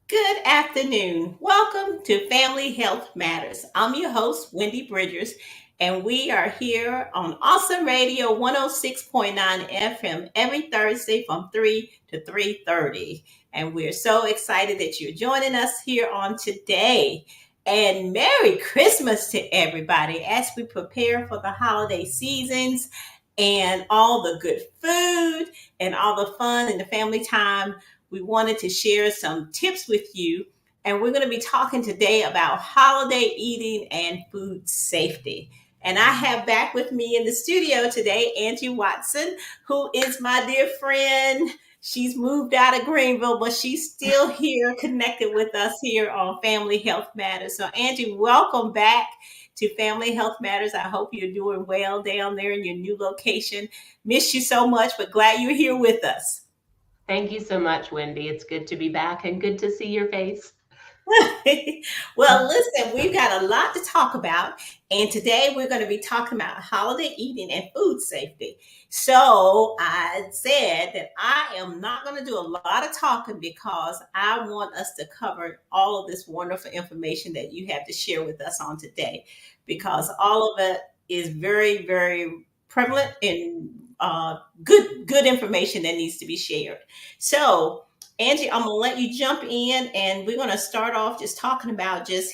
Good afternoon. Welcome to Family Health Matters. I'm your host, Wendy Bridgers, and we are here on Awesome Radio 106.9 FM every Thursday from 3 to 3:30. And we're so excited that you're joining us here on today. And Merry Christmas to everybody as we prepare for the holiday seasons and all the good food and all the fun and the family time. We wanted to share some tips with you. And we're going to be talking today about holiday eating and food safety. And I have back with me in the studio today Angie Watson, who is my dear friend. She's moved out of Greenville, but she's still here connected with us here on Family Health Matters. So, Angie, welcome back to Family Health Matters. I hope you're doing well down there in your new location. Miss you so much, but glad you're here with us. Thank you so much, Wendy. It's good to be back and good to see your face. Well, listen, we've got a lot to talk about. And today we're going to be talking about holiday eating and food safety. So I said that I am not going to do a lot of talking because I want us to cover all of this wonderful information that you have to share with us on today, because all of it is very, very prevalent and good information that needs to be shared. So, Angie, I'm gonna let you jump in, and we're gonna start off just talking about just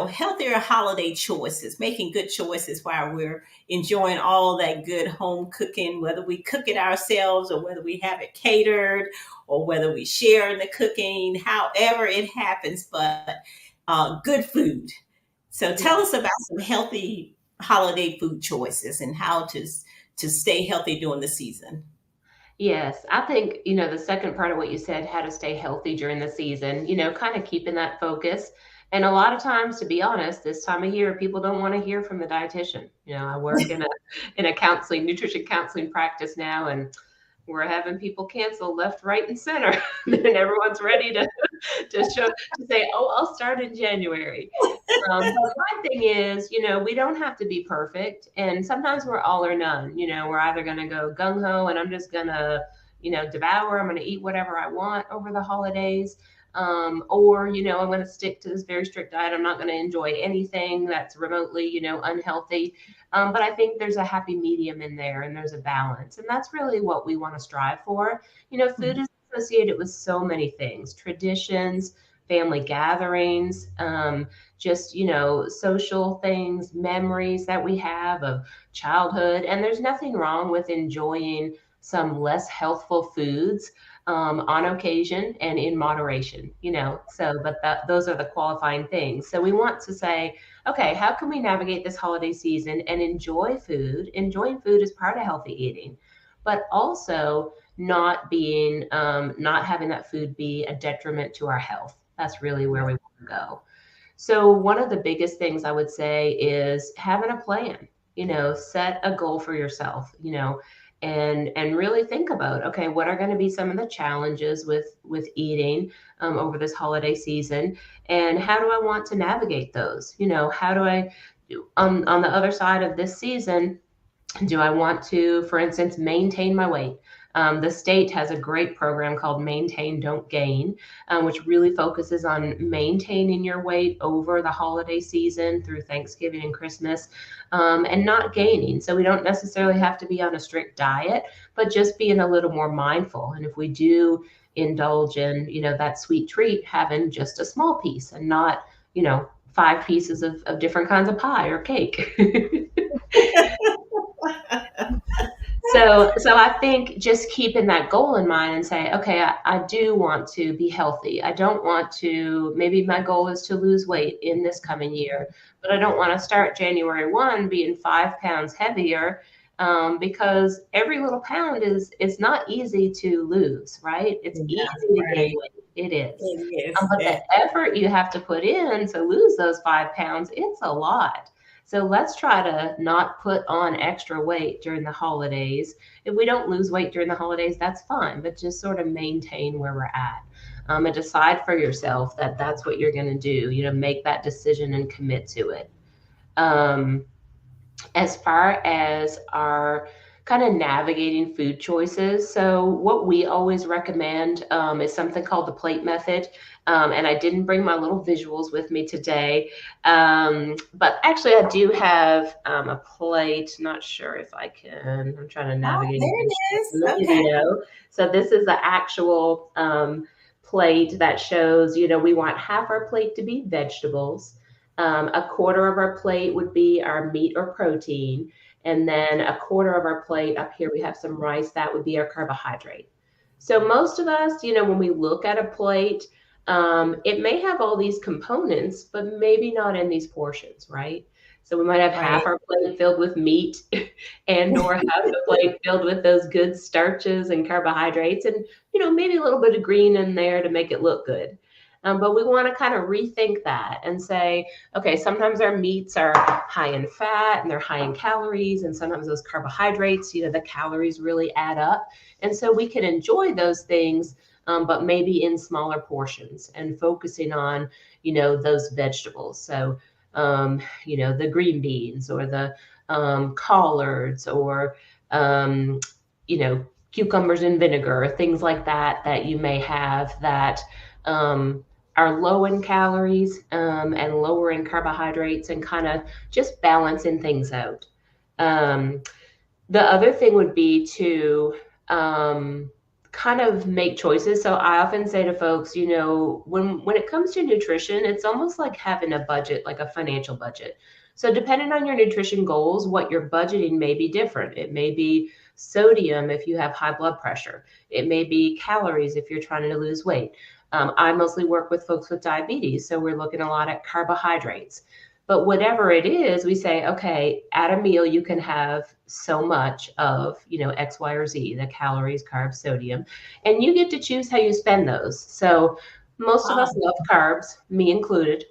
healthier holiday choices, making good choices while we're enjoying all that good home cooking, whether we cook it ourselves or whether we have it catered or whether we share in the cooking, however it happens, but good food. So tell us about some healthy holiday food choices and how to stay healthy during the season. Yes, I think, the second part of what you said, how to stay healthy during the season, kind of keeping that focus. And a lot of times, to be honest, this time of year, people don't want to hear from the dietitian. I work in a nutrition counseling practice now, and we're having people cancel left, right, and center. And everyone's ready to say, "Oh, I'll start in January." But my thing is, we don't have to be perfect, and sometimes we're all or none. We're either going to go gung ho, and I'm just going to, devour. I'm going to eat whatever I want over the holidays. Or, I'm going to stick to this very strict diet. I'm not going to enjoy anything that's remotely, unhealthy. But I think there's a happy medium in there and there's a balance. And that's really what we want to strive for. Food is associated with so many things, traditions, family gatherings, just, social things, memories that we have of childhood. And there's nothing wrong with enjoying some less healthful foods on occasion and in moderation, but those are the qualifying things. So we want to say, okay, how can we navigate this holiday season and enjoy food? Enjoying food is part of healthy eating, but also not having that food be a detriment to our health. That's really where we want to go. So one of the biggest things I would say is having a plan, set a goal for yourself, and really think about, okay, what are going to be some of the challenges with eating over this holiday season, and how do I want to navigate those? How do I on the other side of this season, do I want to, for instance, maintain my weight? The state has a great program called Maintain, Don't Gain, which really focuses on maintaining your weight over the holiday season through Thanksgiving and Christmas, and not gaining. So we don't necessarily have to be on a strict diet, but just being a little more mindful. And if we do indulge in, that sweet treat, having just a small piece and not, 5 pieces of different kinds of pie or cake. So I think just keeping that goal in mind and say, okay, I do want to be healthy. I don't want to, maybe my goal is to lose weight in this coming year, but I don't want to start January 1 being 5 pounds heavier, because every little pound is not easy to lose, right? It's easy to gain weight. It is. But the effort you have to put in to lose those 5 pounds, it's a lot. So let's try to not put on extra weight during the holidays. If we don't lose weight during the holidays, that's fine, but just sort of maintain where we're at. And decide for yourself that that's what you're going to do, make that decision and commit to it. As far as our kind of navigating food choices. So what we always recommend is something called the plate method. And I didn't bring my little visuals with me today. But actually, I do have a plate. Not sure if I can. I'm trying to Oh, navigate there and show in the it is. Okay. video. So this is the actual plate that shows, we want half our plate to be vegetables. A quarter of our plate would be our meat or protein. And then a quarter of our plate up here, we have some rice. That would be our carbohydrate. So most of us, when we look at a plate, it may have all these components, but maybe not in these portions, right? So we might have half Right. our plate filled with meat and or half the plate filled with those good starches and carbohydrates and, maybe a little bit of green in there to make it look good. But we want to kind of rethink that and say, okay, sometimes our meats are high in fat and they're high in calories, and sometimes those carbohydrates, the calories really add up. And so we can enjoy those things, but maybe in smaller portions and focusing on, those vegetables. So, the green beans or the collards or, cucumbers and vinegar, things like that, that you may have that um, are low in calories and lower in carbohydrates and kind of just balancing things out. Um, the other thing would be to kind of make choices. So I often say to folks, when it comes to nutrition, it's almost like having a budget, like a financial budget. So depending on your nutrition goals, what you're budgeting may be different. It may be sodium if you have high blood pressure. It may be calories if you're trying to lose weight. I mostly work with folks with diabetes, so we're looking a lot at carbohydrates. But whatever it is, we say, okay, at a meal, you can have so much of, X, Y, or Z, the calories, carbs, sodium, and you get to choose how you spend those. So most of us Wow. love carbs, me included.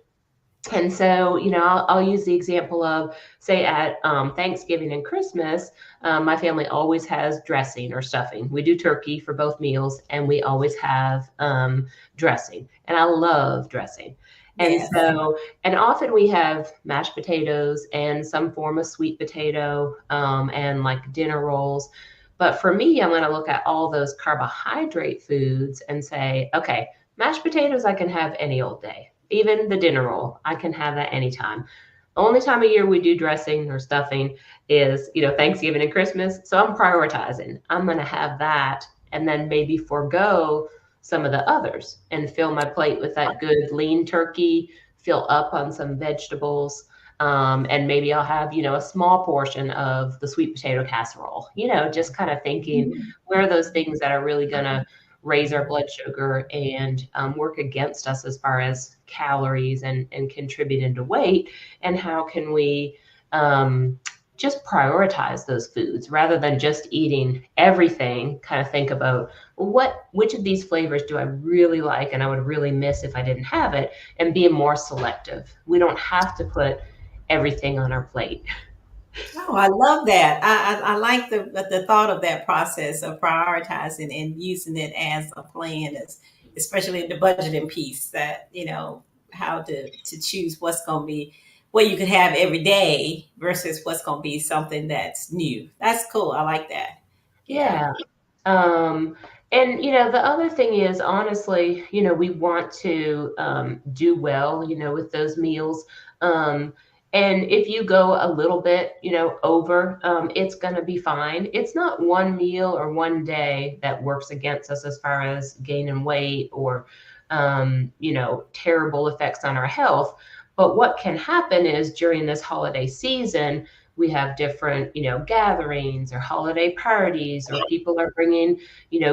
And so, I'll use the example of, say, at Thanksgiving and Christmas, my family always has dressing or stuffing. We do turkey for both meals, and we always have dressing. And I love dressing. And Yes. so, and often we have mashed potatoes and some form of sweet potato and like dinner rolls. But for me, I'm going to look at all those carbohydrate foods and say, okay, mashed potatoes I can have any old day. Even the dinner roll, I can have that anytime. Only time of year we do dressing or stuffing is, Thanksgiving and Christmas. So I'm prioritizing. I'm going to have that and then maybe forego some of the others and fill my plate with that good lean turkey, fill up on some vegetables. And maybe I'll have, a small portion of the sweet potato casserole, just kind of thinking Mhm. where are those things that are really going to raise our blood sugar and work against us as far as calories and contribute into weight, and how can we just prioritize those foods rather than just eating everything. Kind of think about which of these flavors do I really like and I would really miss if I didn't have it, and be more selective. We don't have to put everything on our plate. Oh, I love that. I like the thought of that process of prioritizing and using it as a plan, as especially the budgeting piece. That how to choose what's going to be what you could have every day versus what's going to be something that's new. That's cool. I like that. Yeah. Yeah. Um, and the other thing is, honestly, we want to do well, with those meals. Um, and if you go a little bit, over, it's going to be fine. It's not one meal or one day that works against us as far as gaining weight or, terrible effects on our health. But what can happen is during this holiday season, we have different, gatherings or holiday parties, or people are bringing,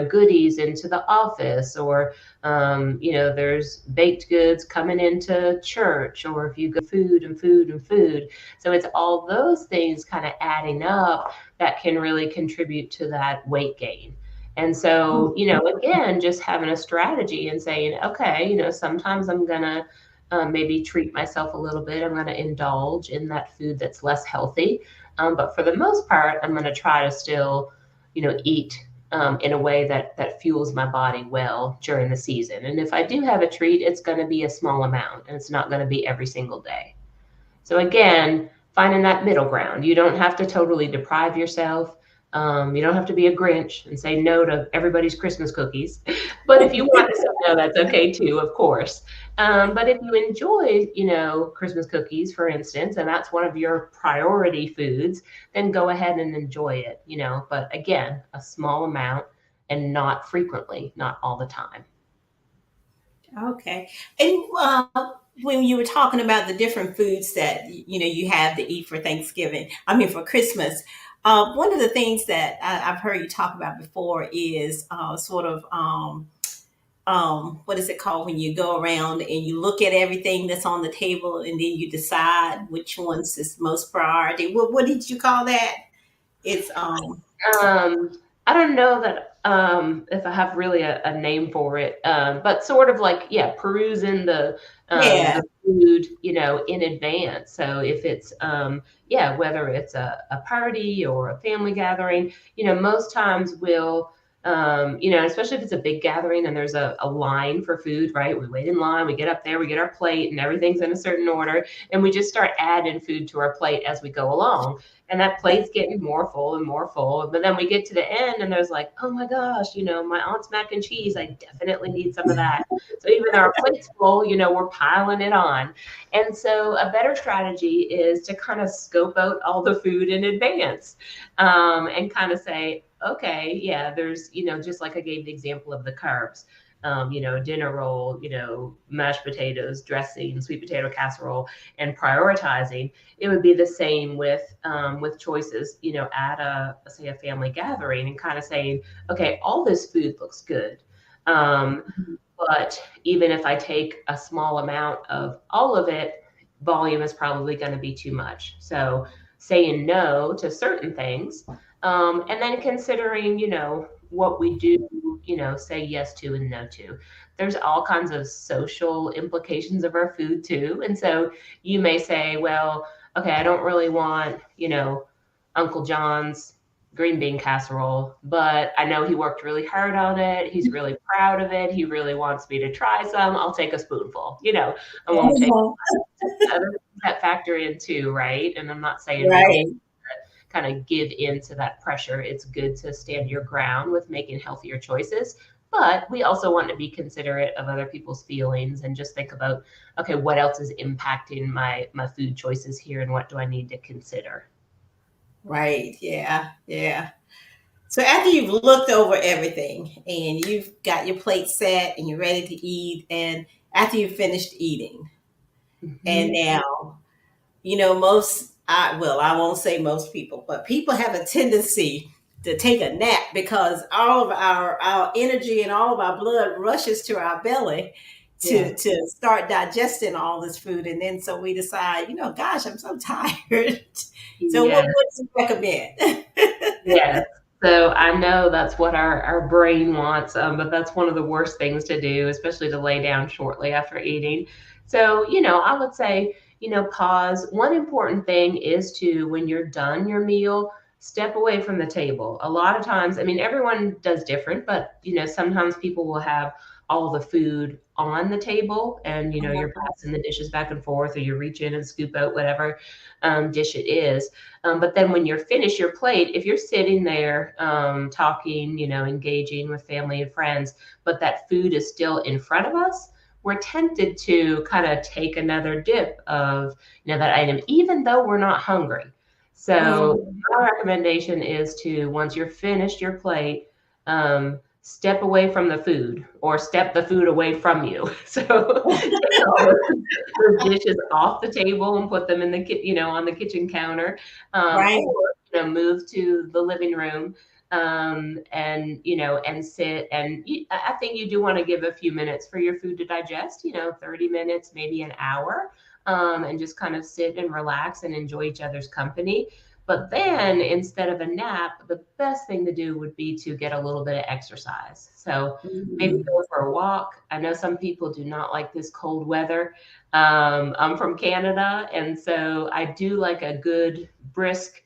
goodies into the office, or, there's baked goods coming into church, or if you go food and food and food. So it's all those things kind of adding up that can really contribute to that weight gain. And so, again, just having a strategy and saying, okay, sometimes I'm going to maybe treat myself a little bit. I'm going to indulge in that food that's less healthy. But for the most part, I'm going to try to still, eat in a way that fuels my body well during the season. And if I do have a treat, it's going to be a small amount, and it's not going to be every single day. So again, finding that middle ground. You don't have to totally deprive yourself, You don't have to be a Grinch and say no to everybody's Christmas cookies. But if you want to say no, that's okay too, of course. But if you enjoy, Christmas cookies, for instance, and that's one of your priority foods, then go ahead and enjoy it. But again, a small amount and not frequently, not all the time. Okay. And when you were talking about the different foods that you have to eat for Thanksgiving, I mean for Christmas, one of the things that I've heard you talk about before is sort of what is it called when you go around and you look at everything that's on the table and then you decide which one's is most priority. What did you call that? It's Um, I don't know that if I have really a name for it, but sort of like, yeah, perusing yeah, the food, in advance. So if it's yeah, whether it's a party or a family gathering, most times we'll especially if it's a big gathering and there's a line for food, right? We wait in line, we get up there, we get our plate, and everything's in a certain order, and we just start adding food to our plate as we go along, and that plate's getting more full and more full. But then we get to the end and there's like, oh my gosh, my aunt's mac and cheese, I definitely need some of that. So even though our plate's full, we're piling it on. And so a better strategy is to kind of scope out all the food in advance, and kind of say, okay, yeah, there's, just like I gave the example of the carbs. Dinner roll, mashed potatoes, dressing, sweet potato casserole, and prioritizing. It would be the same with choices, at say a family gathering, and kind of saying, okay, all this food looks good. Um, but even if I take a small amount of all of it, volume is probably going to be too much. So saying no to certain things, and then considering, what we do, say yes to and no to. There's all kinds of social implications of our food too. And so you may say, well, okay, I don't really want, Uncle John's green bean casserole, but I know he worked really hard on it. He's really proud of it. He really wants me to try some. I'll take a spoonful. I won't take other things that factor in too, right? And I'm not saying we don't right. kind of give in to that pressure. It's good to stand your ground with making healthier choices. But we also want to be considerate of other people's feelings and just think about, okay, what else is impacting my food choices here, and what do I need to consider? Right. Yeah. Yeah. So after you've looked over everything and you've got your plate set and you're ready to eat, and after you've finished eating, and Hmm. now, I won't say most people, but people have a tendency to take a nap because all of our energy and all of our blood rushes to our belly Yeah. to start digesting all this food. And then so we decide, gosh, I'm so tired. So Yeah. what do you recommend? Yes. So I know that's what our brain wants, but that's one of the worst things to do, especially to lay down shortly after eating. So, I would say, pause. One important thing is to, when you're done your meal, step away from the table. A lot of times, I mean, everyone does different, but, sometimes people will have all the food on the table, and, you're passing the dishes back and forth, or you reach in and scoop out whatever dish it is. But then when you're finished your plate, if you're sitting there talking, engaging with family and friends, but that food is still in front of us, we're tempted to kind of take another dip of, that item, even though we're not hungry. So Mhm. my recommendation is to, once you're finished your plate, step away from the food, or step the food away from you. So take all those dishes off the table and put them in the on the kitchen counter, Right. or move to the living room, and and sit, and I think you do want to give a few minutes for your food to digest, 30 minutes, maybe an hour, and just kind of sit and relax and enjoy each other's company. But then, instead of a nap, the best thing to do would be to get a little bit of exercise. So maybe Mhm. go for a walk. I know some people do not like this cold weather. I'm from Canada, and so I do like a good brisk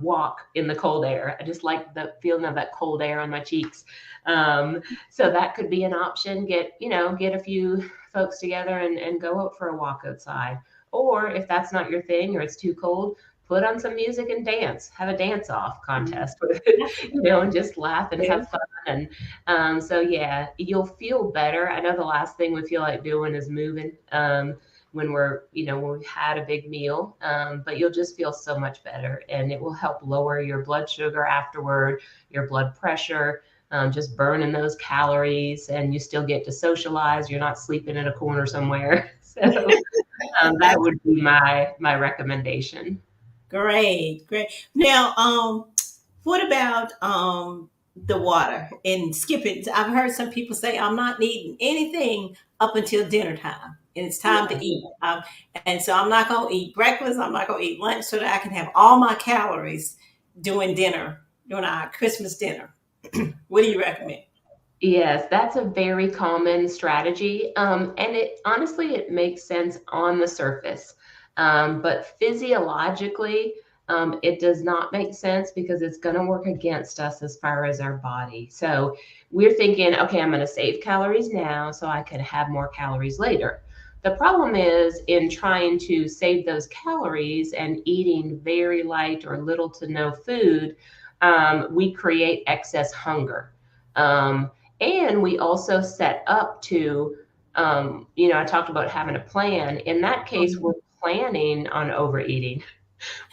walk in the cold air. I just like the feeling of that cold air on my cheeks. Um, so that could be an option. Get a few folks together and go out for a walk outside. Or if that's not your thing, or it's too cold, put on some music and dance, have a dance off Mhm. contest with and just laugh and Yeah. have fun. And so yeah, you'll feel better. I know the last thing we feel like doing is moving. When when we've had a big meal, but you'll just feel so much better, and it will help lower your blood sugar afterward, your blood pressure, just burning those calories, and you still get to socialize. You're not sleeping in a corner somewhere. So that would be my recommendation. Great, great. Now, what about the water and skipping? I've heard some people say I'm not eating anything up until dinner time, and it's time to eat. And so I'm not going to eat breakfast. I'm not going to eat lunch so that I can have all my calories during dinner, during our Christmas dinner. What do you recommend? Yes, that's a very common strategy. And it honestly, it makes sense on the surface. But physiologically, it does not make sense because it's going to work against us as far as our body. So we're thinking, okay, I'm going to save calories now so I can have more calories later. The problem is in trying to save those calories and eating very light or little to no food, we create excess hunger. And we also set up to, I talked about having a plan. In that case, we're planning on overeating.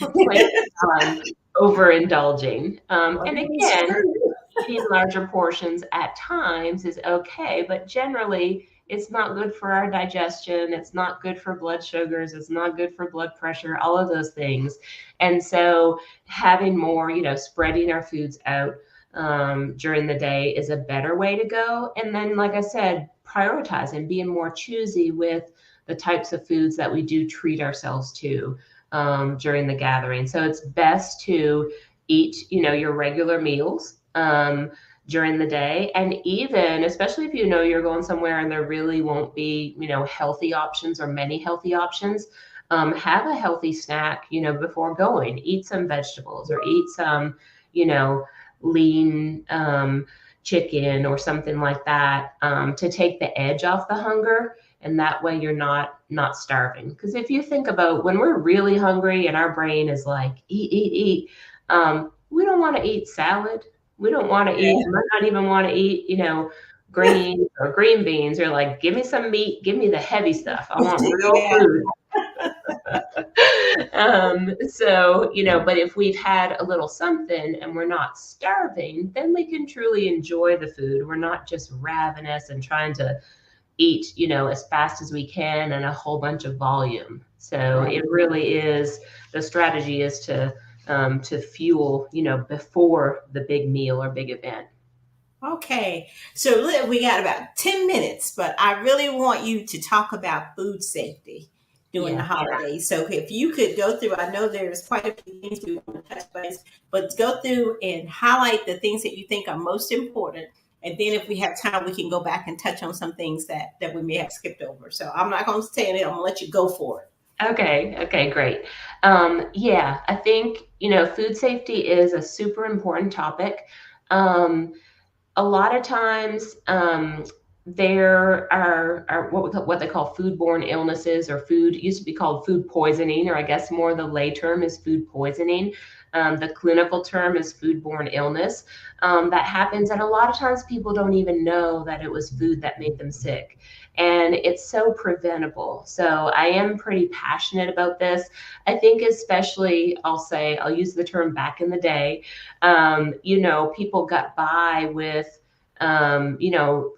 We're planning on overindulging. And again, eating larger portions at times is okay, but generally, it's not good for our digestion. It's not good for blood sugars. It's not good for blood pressure, all of those things. And so, having more, spreading our foods out during the day is a better way to go. And then, like I said, prioritizing, being more choosy with the types of foods that we do treat ourselves to during the gathering. So, it's best to eat, your regular meals during the day. And even, especially if you know you're going somewhere and there really won't be, healthy options or many healthy options, have a healthy snack, before going. Eat some vegetables or eat some, you know, lean chicken or something like that to take the edge off the hunger. And that way you're not starving. Because if you think about when we're really hungry and our brain is like, eat, eat, eat, we don't want to eat salad. We don't want to eat, might not even want to eat, greens or green beans. Or like, give me some meat, give me the heavy stuff. I want real Yeah. food. So, but if we've had a little something and we're not starving, then we can truly enjoy the food. We're not just ravenous and trying to eat, as fast as we can and a whole bunch of volume. So Right. it really is, the strategy is to fuel, before the big meal or big event. Okay, so we got about 10 minutes, but I really want you to talk about food safety during the Yeah. holidays. So if you could go through, I know there's quite a few things we want to touch base, but go through and highlight the things that you think are most important. And then if we have time, we can go back and touch on some things that we may have skipped over. So I'm not going to say anything. I'm going to let you go for it. Okay, great. Yeah, I think, food safety is a super important topic. Um, a lot of times there are what they call foodborne illnesses, or food used to be called food poisoning, or I guess more the lay term is food poisoning. The clinical term is foodborne illness. That happens, and a lot of times people don't even know that it was food that made them sick, and it's so preventable. So I am pretty passionate about this. I think especially, I'll use the term back in the day, people got by with,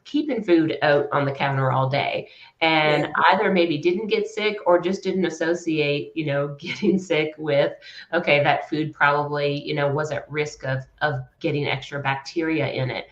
keeping food out on the counter all day, Yeah. and either maybe didn't get sick or just didn't associate, getting sick with, okay, that food probably, was at risk of getting extra bacteria in it.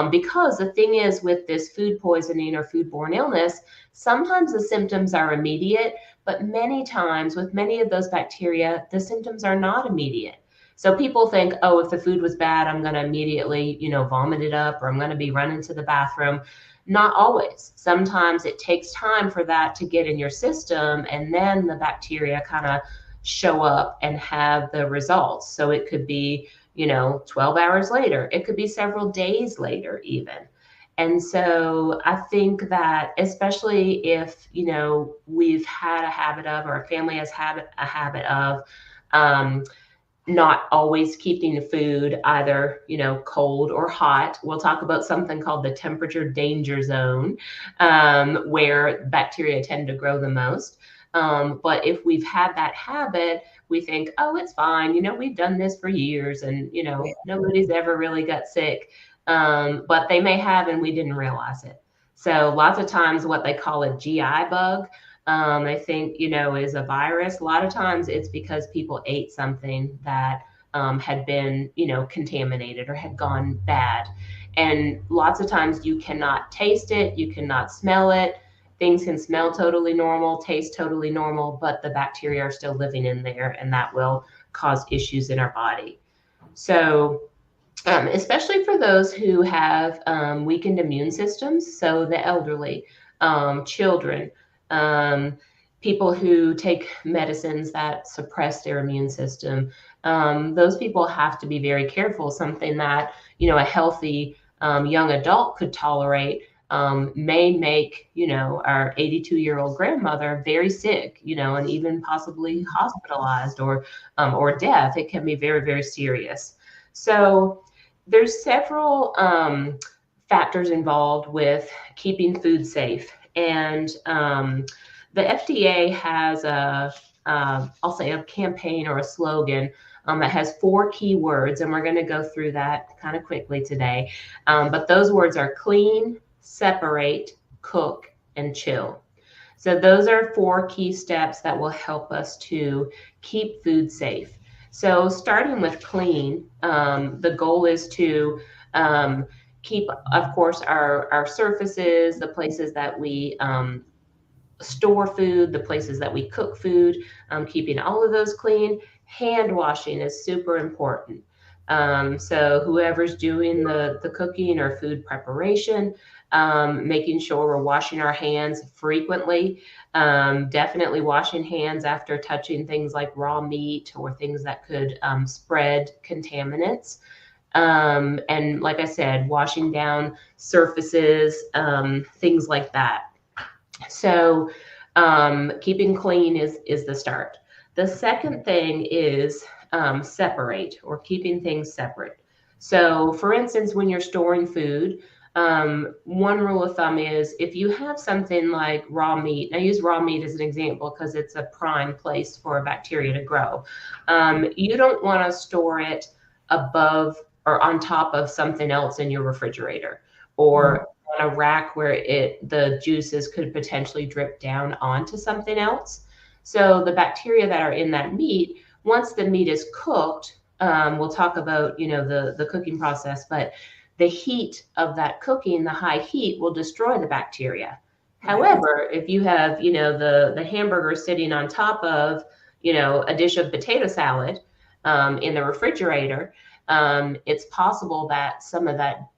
Because the thing is with this food poisoning or foodborne illness, sometimes the symptoms are immediate, but many times with many of those bacteria, the symptoms are not immediate. So people think, oh, if the food was bad, I'm going to immediately, vomit it up, or I'm going to be running to the bathroom. Not always. Sometimes it takes time for that to get in your system, and then the bacteria kind of show up and have the results. So it could be, 12 hours later. It could be several days later, even. And so I think that especially if, we've had a habit of, or a family has had a habit of, Um, Not always keeping the food either, cold or hot. We'll talk about something called the temperature danger zone, where bacteria tend to grow the most. But if we've had that habit, we think, oh, it's fine. We've done this for years and, Yeah. nobody's ever really got sick. But they may have, and we didn't realize it. So lots of times what they call a GI bug, I think, is a virus. A lot of times it's because people ate something that had been, contaminated or had gone bad. And lots of times you cannot taste it, you cannot smell it. Things can smell totally normal, taste totally normal, but the bacteria are still living in there, and that will cause issues in our body. So, especially for those who have weakened immune systems, so the elderly, children, um, people who take medicines that suppress their immune system. Those people have to be very careful. Something that a healthy young adult could tolerate may make our 82-year-old grandmother very sick, and even possibly hospitalized or death. It can be very, very serious. So there's several factors involved with keeping food safe, and the FDA has I'll say a campaign or a slogan that has 4 key words, and we're going to go through that kind of quickly today. But those words are clean, separate, cook, and chill. So those are 4 key steps that will help us to keep food safe. So starting with clean, the goal is to keep, of course, our surfaces, the places that we store food, the places that we cook food, keeping all of those clean. Hand washing is super important. So whoever's doing the cooking or food preparation, making sure we're washing our hands frequently. Definitely washing hands after touching things like raw meat or things that could spread contaminants. And like I said, washing down surfaces, things like that. So keeping clean is the start. The second thing is separate, or keeping things separate. So for instance, when you're storing food, one rule of thumb is if you have something like raw meat, and I use raw meat as an example because it's a prime place for a bacteria to grow. You don't want to store it above or on top of something else in your refrigerator, or on a rack where the juices could potentially drip down onto something else. So the bacteria that are in that meat, once the meat is cooked, we'll talk about the cooking process, but the heat of that cooking, the high heat, will destroy the bacteria. Right. However, if you have the hamburger sitting on top of a dish of potato salad in the refrigerator, it's possible that some of that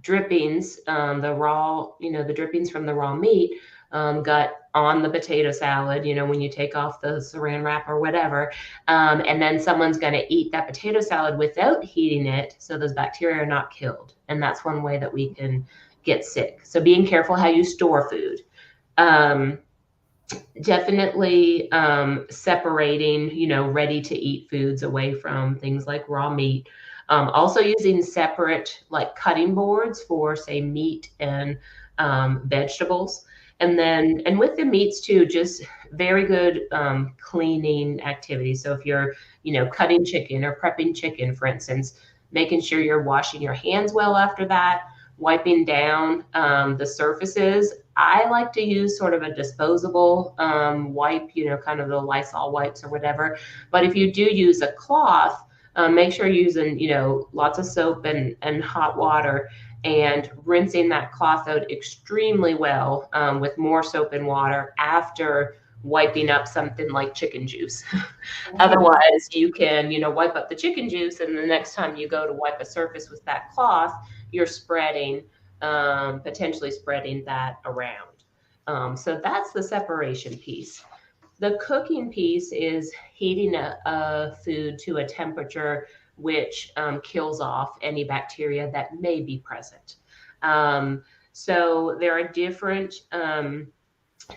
drippings, the drippings from the raw meat got on the potato salad, when you take off the saran wrap or whatever. And then someone's going to eat that potato salad without heating it, so those bacteria are not killed. And that's one way that we can get sick. So being careful how you store food. Definitely separating, ready to eat foods away from things like raw meat. Also using separate like cutting boards for, say, meat and vegetables. And with the meats too, just very good cleaning activities. So if you're, cutting chicken or prepping chicken, for instance, making sure you're washing your hands well after that, wiping down the surfaces. I like to use sort of a disposable wipe, kind of the Lysol wipes or whatever. But if you do use a cloth, make sure you're using, lots of soap and hot water, and rinsing that cloth out extremely well with more soap and water after wiping up something like chicken juice. Otherwise, you can, wipe up the chicken juice, and the next time you go to wipe a surface with that cloth, you're potentially spreading that around. So that's the separation piece. The cooking piece is heating a food to a temperature which kills off any bacteria that may be present. So there are different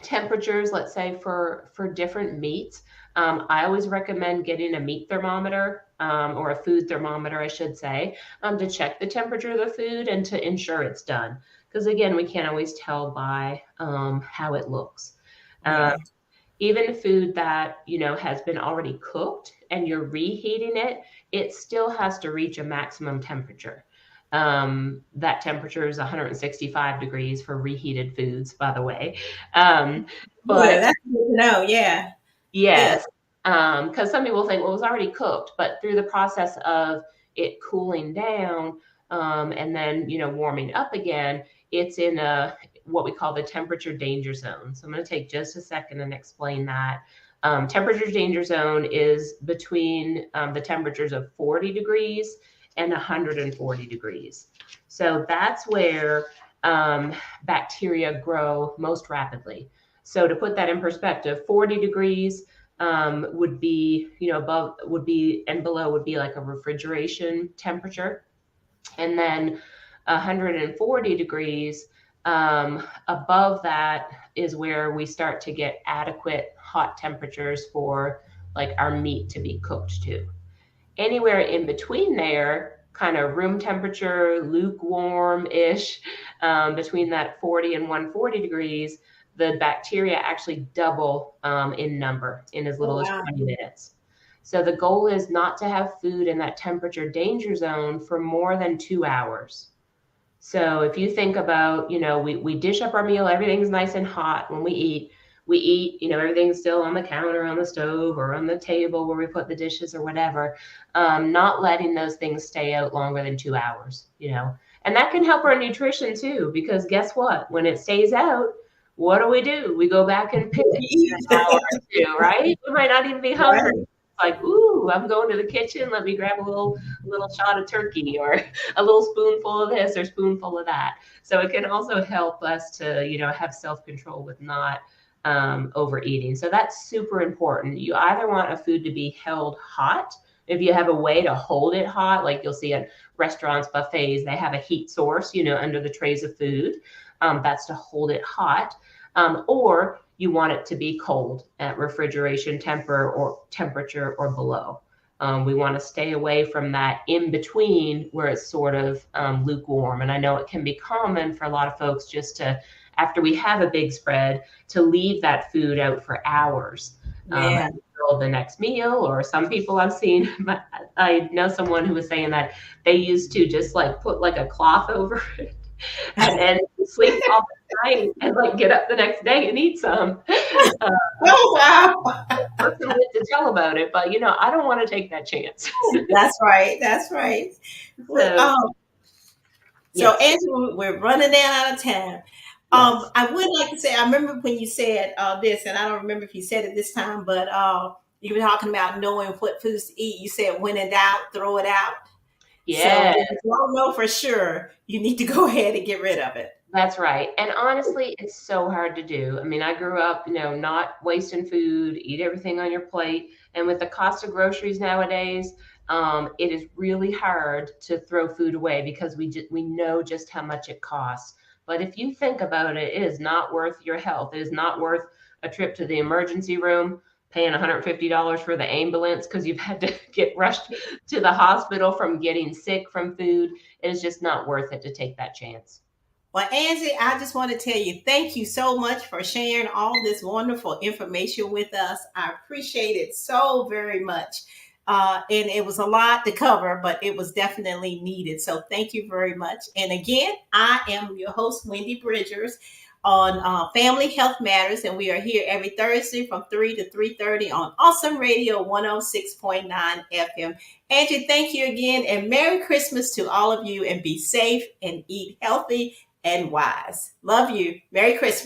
temperatures, let's say for different meats. I always recommend getting a meat thermometer, or a food thermometer, I should say, to check the temperature of the food and to ensure it's done. Because again, we can't always tell by how it looks. Um, Yeah. Even food that has been already cooked and you're reheating it, it still has to reach a maximum temperature. That temperature is 165 degrees for reheated foods, by the way. um, Good. but That's good to know. Yeah. Good. Yes, because some people think, well, it was already cooked, but through the process of it cooling down, and then warming up again, it's in a what we call the temperature danger zone. So I'm going to take just a second and explain that. Temperature danger zone is between the temperatures of 40 degrees and 140 degrees. So that's where bacteria grow most rapidly. So to put that in perspective, 40 degrees would be, above would be, and below would be like a refrigeration temperature. And then 140 degrees above that is where we start to get adequate hot temperatures for like our meat to be cooked to. Anywhere in between there, kind of room temperature, lukewarm ish, between that 40 and 140 degrees, the bacteria actually double in number in as Oh, little as wow. 20 minutes. So the goal is not to have food in that temperature danger zone for more than 2 hours. So if you think about, we dish up our meal, everything's nice and hot when we eat, everything's still on the counter, on the stove, or on the table where we put the dishes or whatever. Not letting those things stay out longer than 2 hours. And that can help our nutrition too, because guess what? When it stays out, what do? We go back and pick it in an hour or two, right? We might not even be hungry. Right. Like, ooh, I'm going to the kitchen. Let me grab a little shot of turkey, or a little spoonful of this or spoonful of that. So it can also help us to, have self-control with not overeating. So that's super important. You either want a food to be held hot. If you have a way to hold it hot, like you'll see at restaurants, buffets, they have a heat source, under the trays of food. That's to hold it hot. Or you want it to be cold at refrigeration temperature or below. We want to stay away from that in between where it's sort of lukewarm. And I know it can be common for a lot of folks just to, after we have a big spread, to leave that food out for hours Yeah. until the next meal. Or some people I've seen, I know someone who was saying that they used to just like put like a cloth over it and then sleep all the night and like get up the next day and eat some. Oh, wow. Person lived to tell about it, but I don't want to take that chance. That's right. That's right. Well, So so, yes, Angela, we're running down out of time. yes, I would like to say, I remember when you said this, and I don't remember if you said it this time, but you were talking about knowing what foods to eat. You said, when in doubt, throw it out. So, yeah. if you don't know for sure, you need to go ahead and get rid of it. That's right. And honestly, it's so hard to do. I mean, I grew up, not wasting food, eat everything on your plate. And with the cost of groceries nowadays, it is really hard to throw food away because we know just how much it costs. But if you think about it, it is not worth your health. It is not worth a trip to the emergency room, paying $150 for the ambulance because you've had to get rushed to the hospital from getting sick from food. It is just not worth it to take that chance. Well, Angie, I just want to tell you, thank you so much for sharing all this wonderful information with us. I appreciate it so very much. And it was a lot to cover, but it was definitely needed. So thank you very much. And again, I am your host, Wendy Bridgers, on Family Health Matters. And we are here every Thursday from 3 to 3:30 on Awesome Radio 106.9 FM. Angie, thank you again. And Merry Christmas to all of you. And be safe and eat healthy and wise. Love you. Merry Christmas.